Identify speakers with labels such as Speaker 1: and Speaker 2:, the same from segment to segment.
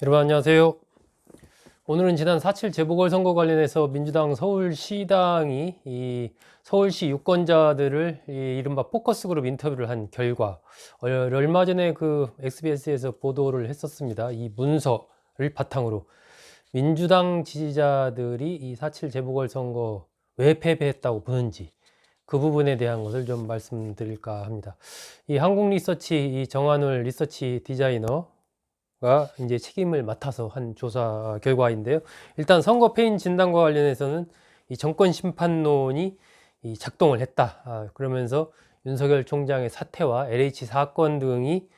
Speaker 1: 여러분 안녕하세요. 오늘은 지난 4.7 재보궐선거 관련해서 민주당 서울시당이 이 서울시 유권자들을 이른바 포커스그룹 인터뷰를 한 결과, 얼마 전에 그 SBS에서 보도를 했었습니다. 이 문서를 바탕으로 민주당 지지자들이 이 4.7 재보궐선거 왜 패배했다고 보는지, 그 부분에 대한 것을 좀 말씀드릴까 합니다. 이 한국리서치 이 정한울 리서치 디자이너가 이제 책임을 맡아서 한 조사 결과인데요. 일단 선거 패인 진단과 관련해서는 이 정권 심판론이 작동을 했다. 그러면서 윤석열 총장의 사퇴와 LH 사건 등이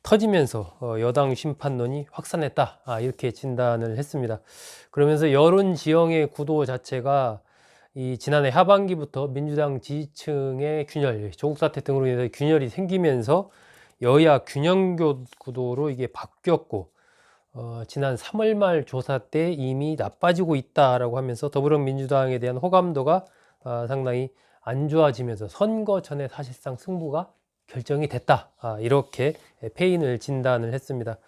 Speaker 1: 터지면서 여당 심판론이 확산했다. 이렇게 진단을 했습니다. 그러면서 여론 지형의 구도 자체가 이 지난해 하반기부터 민주당 지지층의 균열, 조국 사태 등으로 인해서 균열이 생기면서 여야 균형 구도로 이게 바뀌었고, 지난 3월 말 조사 때 이미 나빠지고 있다라고 하면서 더불어민주당에 대한 호감도가 상당히 안 좋아지면서 선거 전에 사실상 승부가 결정이 됐다. 이렇게 패인을 진단을 했습니다.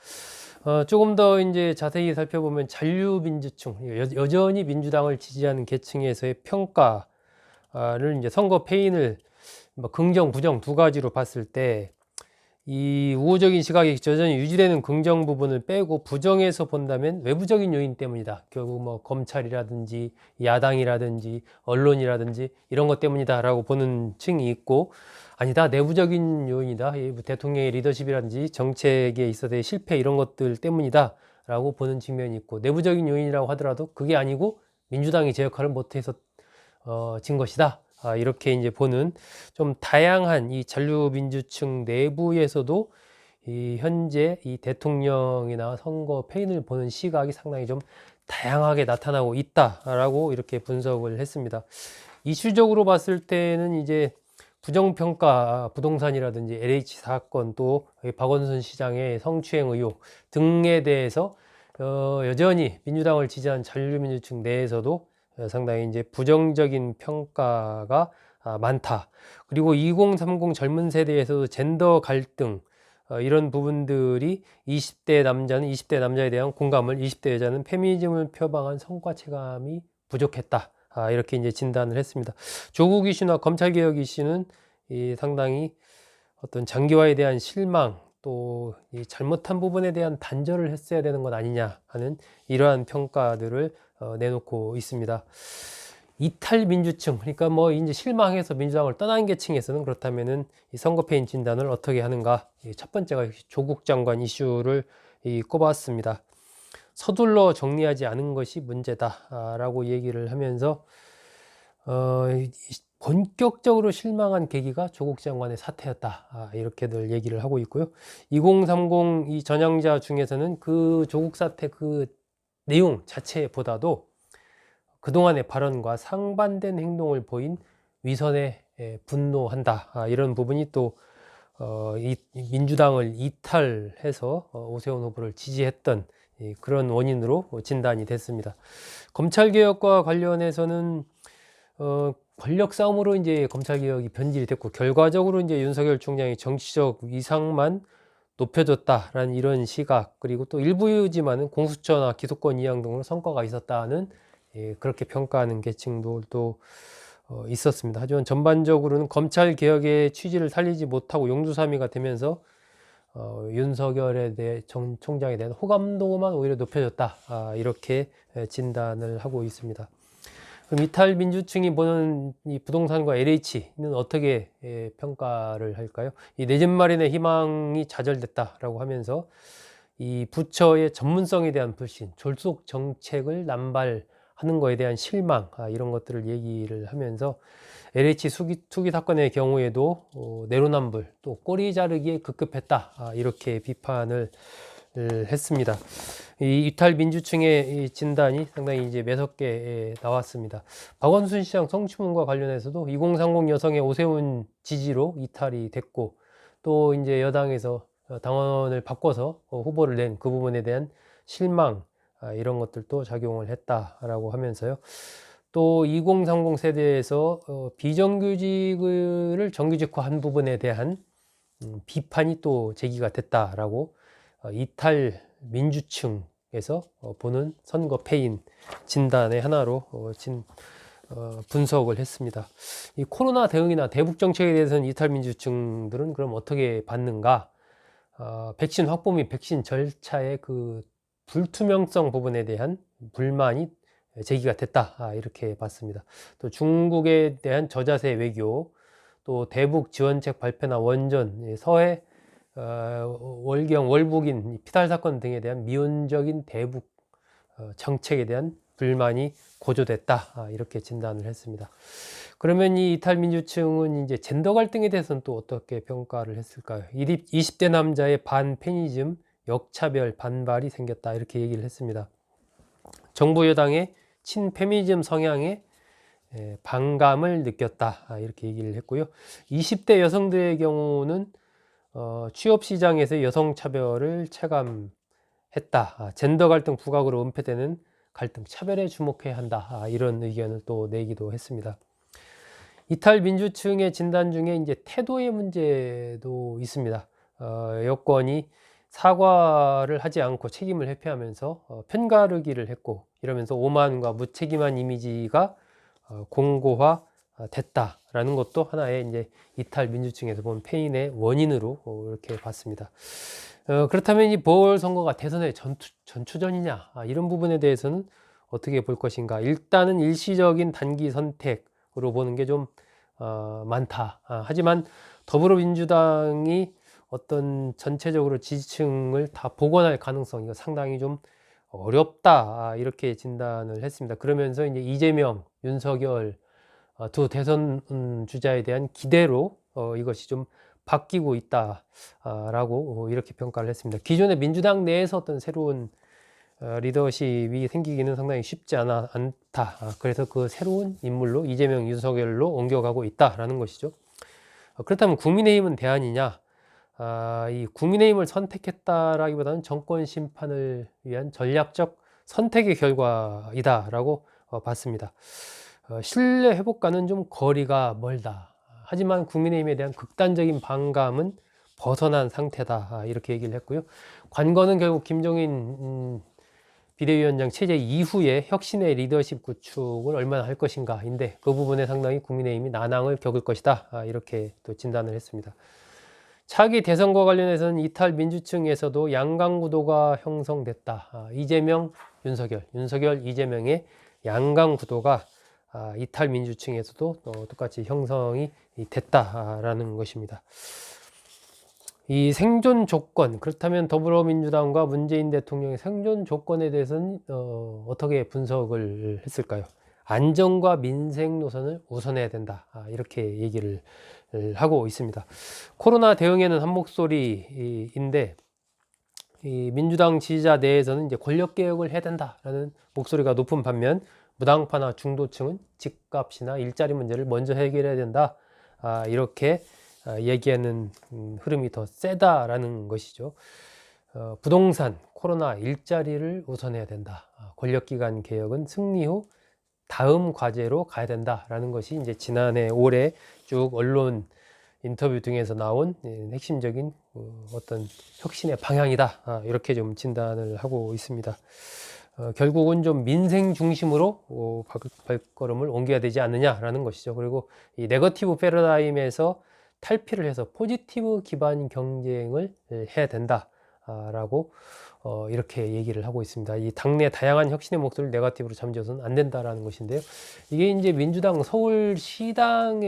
Speaker 1: 조금 더 이제 자세히 살펴보면 잔류민주층, 여전히 민주당을 지지하는 계층에서의 평가를 이제 선거 패인을 뭐 긍정, 부정 두 가지로 봤을 때, 이 우호적인 시각이 여전히 유지되는 긍정 부분을 빼고 부정에서 본다면 외부적인 요인 때문이다. 결국 뭐 검찰이라든지 야당이라든지 언론이라든지 이런 것 때문이다 라고 보는 층이 있고, 아니다, 내부적인 요인이다, 대통령의 리더십이라든지 정책에 있어서의 실패 이런 것들 때문이다 라고 보는 측면이 있고, 내부적인 요인이라고 하더라도 그게 아니고 민주당이 제 역할을 못해서 진 것이다, 이렇게 이제 보는 좀 다양한 이 잔류민주층 내부에서도 이 현재 이 대통령이나 선거 패인을 보는 시각이 상당히 좀 다양하게 나타나고 있다라고 이렇게 분석을 했습니다. 이슈적으로 봤을 때는 이제 부정평가, 부동산이라든지 LH 사건, 또 박원순 시장의 성추행 의혹 등에 대해서 여전히 민주당을 지지한 잔류민주층 내에서도 상당히 이제 부정적인 평가가 많다. 그리고 2030 젊은 세대에서도 젠더 갈등, 이런 부분들이 20대 남자는 20대 남자에 대한 공감을, 20대 여자는 페미니즘을 표방한 성과 체감이 부족했다. 이렇게 이제 진단을 했습니다. 조국 이슈나 검찰개혁 이슈는 상당히 어떤 장기화에 대한 실망, 또 이 잘못한 부분에 대한 단절을 했어야 되는 것 아니냐 하는 이러한 평가들을 내놓고 있습니다. 이탈 민주층, 그러니까 뭐 이제 실망해서 민주당을 떠난 계층에서는 그렇다면은 이 선거 패인 진단을 어떻게 하는가? 첫 번째가 조국 장관 이슈를 꼽았습니다. 서둘러 정리하지 않은 것이 문제다라고 얘기를 하면서 본격적으로 실망한 계기가 조국 장관의 사퇴였다, 이렇게들 얘기를 하고 있고요. 2030 이 전향자 중에서는 그 조국 사퇴 그 내용 자체보다도 그동안의 발언과 상반된 행동을 보인 위선에 분노한다, 이런 부분이 또 민주당을 이탈해서 오세훈 후보를 지지했던 그런 원인으로 진단이 됐습니다. 검찰개혁과 관련해서는 권력 싸움으로 이제 검찰개혁이 변질이 됐고, 결과적으로 이제 윤석열 총장이 정치적 위상만 높여줬다라는 이런 시각, 그리고 또 일부지만은 공수처나 기소권 이양 등으로 성과가 있었다는 그렇게 평가하는 계층도 또 있었습니다. 하지만 전반적으로는 검찰개혁의 취지를 살리지 못하고 용두사미가 되면서 윤석열에 대해 총장에 대한 호감도만 오히려 높여졌다, 이렇게 진단을 하고 있습니다. 그럼 이탈 민주층이 보는 이 부동산과 LH는 어떻게 평가를 할까요? 이 내 집 마련의 희망이 좌절됐다라고 하면서 이 부처의 전문성에 대한 불신, 졸속 정책을 남발하는 것에 대한 실망, 이런 것들을 얘기를 하면서 LH 투기 사건의 경우에도 내로남불, 또 꼬리 자르기에 급급했다, 이렇게 비판을 했습니다. 이 이탈 민주층의 진단이 상당히 이제 매섭게 나왔습니다. 박원순 시장 성추문과 관련해서도 2030 여성의 오세훈 지지로 이탈이 됐고, 또 이제 여당에서 당원을 바꿔서 후보를 낸 그 부분에 대한 실망, 이런 것들도 작용을 했다라고 하면서요. 또 2030 세대에서 비정규직을 정규직화한 부분에 대한 비판이 또 제기가 됐다라고 이탈 민주층 보는 선거 패인 진단의 하나로 분석을 했습니다. 이 코로나 대응이나 대북 정책에 대해서는 이탈민주층들은 그럼 어떻게 봤는가? 백신 확보 및 백신 절차의 그 불투명성 부분에 대한 불만이 제기가 됐다. 이렇게 봤습니다. 또 중국에 대한 저자세 외교, 또 대북 지원책 발표나 원전, 서해 월경, 월북인 피살 사건 등에 대한 미온적인 대북 정책에 대한 불만이 고조됐다. 이렇게 진단을 했습니다. 그러면 이 이탈민주층은 이제 젠더 갈등에 대해서는 또 어떻게 평가를 했을까요? 20대 남자의 반페미니즘, 역차별 반발이 생겼다. 이렇게 얘기를 했습니다. 정부 여당의 친페미니즘 성향에 반감을 느꼈다. 이렇게 얘기를 했고요. 20대 여성들의 경우는 취업시장에서 여성차별을 체감했다. 젠더 갈등 부각으로 은폐되는 갈등 차별에 주목해야 한다. 이런 의견을 또 내기도 했습니다. 이탈 민주층의 진단 중에 이제 태도의 문제도 있습니다. 여권이 사과를 하지 않고 책임을 회피하면서 편가르기를 했고, 이러면서 오만과 무책임한 이미지가 공고화 됐다라는 것도 하나의 이제 이탈 민주층에서 본 패인의 원인으로 이렇게 봤습니다. 그렇다면 이 보궐선거가 대선의 전추전이냐, 이런 부분에 대해서는 어떻게 볼 것인가? 일단은 일시적인 단기 선택으로 보는 게 좀 많다. 하지만 더불어민주당이 어떤 전체적으로 지지층을 다 복원할 가능성, 이거 상당히 좀 어렵다. 이렇게 진단을 했습니다. 그러면서 이제 이재명, 윤석열 두 대선 주자에 대한 기대로 이것이 좀 바뀌고 있다라고 이렇게 평가를 했습니다. 기존의 민주당 내에서 어떤 새로운 리더십이 생기기는 상당히 쉽지 않다. 그래서 그 새로운 인물로 이재명, 윤석열로 옮겨가고 있다라는 것이죠. 그렇다면 국민의힘은 대안이냐? 이 국민의힘을 선택했다라기보다는 정권 심판을 위한 전략적 선택의 결과이다라고 봤습니다. 신뢰 회복과는 좀 거리가 멀다. 하지만 국민의힘에 대한 극단적인 반감은 벗어난 상태다. 이렇게 얘기를 했고요. 관건은 결국 김종인 비대위원장 체제 이후에 혁신의 리더십 구축을 얼마나 할 것인가인데, 그 부분에 상당히 국민의힘이 난항을 겪을 것이다. 이렇게 또 진단을 했습니다. 차기 대선과 관련해서는 이탈 민주층에서도 양강구도가 형성됐다. 이재명, 윤석열, 윤석열, 이재명의 양강구도가 이탈 민주층에서도 똑같이 형성이 됐다라는 것입니다. 이 생존 조건, 그렇다면 더불어민주당과 문재인 대통령의 생존 조건에 대해서는 어떻게 분석을 했을까요? 안정과 민생 노선을 우선해야 된다. 이렇게 얘기를 하고 있습니다. 코로나 대응에는 한 목소리인데, 이 민주당 지지자 내에서는 이제 권력 개혁을 해야 된다라는 목소리가 높은 반면, 무당파나 중도층은 집값이나 일자리 문제를 먼저 해결해야 된다. 이렇게 얘기하는 흐름이 더 세다라는 것이죠. 부동산, 코로나, 일자리를 우선해야 된다. 권력기관 개혁은 승리 후 다음 과제로 가야 된다라는 것이 이제 지난해 올해 쭉 언론 인터뷰 등에서 나온 핵심적인 어떤 혁신의 방향이다. 이렇게 좀 진단을 하고 있습니다. 결국은 좀 민생 중심으로 발걸음을 옮겨야 되지 않느냐라는 것이죠. 그리고 이 네거티브 패러다임에서 탈피를 해서 포지티브 기반 경쟁을 해야 된다라고 이렇게 얘기를 하고 있습니다. 이 당내 다양한 혁신의 목소리를 네거티브로 잠재워서는 안 된다라는 것인데요. 이게 이제 민주당 서울시당에서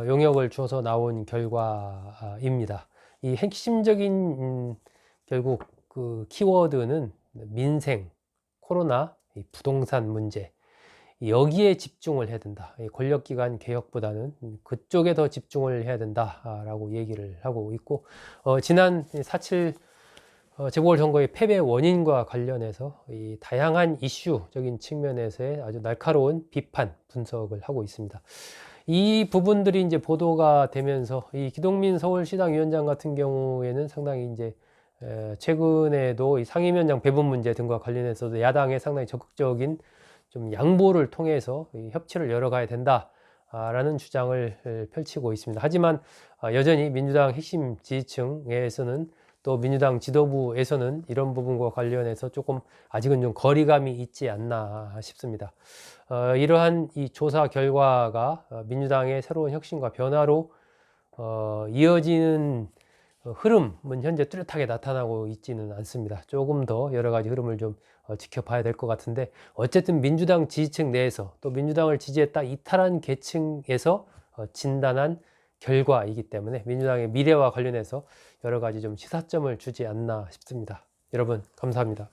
Speaker 1: 용역을 주어서 나온 결과입니다. 이 핵심적인 결국 그 키워드는 민생, 코로나, 부동산 문제, 여기에 집중을 해야 된다. 권력기관 개혁보다는 그쪽에 더 집중을 해야 된다라고 얘기를 하고 있고, 지난 4.7 재보궐선거의 패배 원인과 관련해서 이 다양한 이슈적인 측면에서의 아주 날카로운 비판, 분석을 하고 있습니다. 이 부분들이 이제 보도가 되면서 이 기동민 서울시당 위원장 같은 경우에는 상당히 이제 최근에도 이 상임위원장 배분 문제 등과 관련해서도 야당의 상당히 적극적인 좀 양보를 통해서 협치를 열어가야 된다라는 주장을 펼치고 있습니다. 하지만 여전히 민주당 핵심 지지층에서는 또 민주당 지도부에서는 이런 부분과 관련해서 조금 아직은 좀 거리감이 있지 않나 싶습니다. 이러한 이 조사 결과가 민주당의 새로운 혁신과 변화로 이어지는 흐름은 현재 뚜렷하게 나타나고 있지는 않습니다. 조금 더 여러 가지 흐름을 좀 지켜봐야 될 것 같은데, 어쨌든 민주당 지지층 내에서 또 민주당을 지지했다 이탈한 계층에서 진단한 결과이기 때문에 민주당의 미래와 관련해서 여러 가지 좀 시사점을 주지 않나 싶습니다. 여러분, 감사합니다.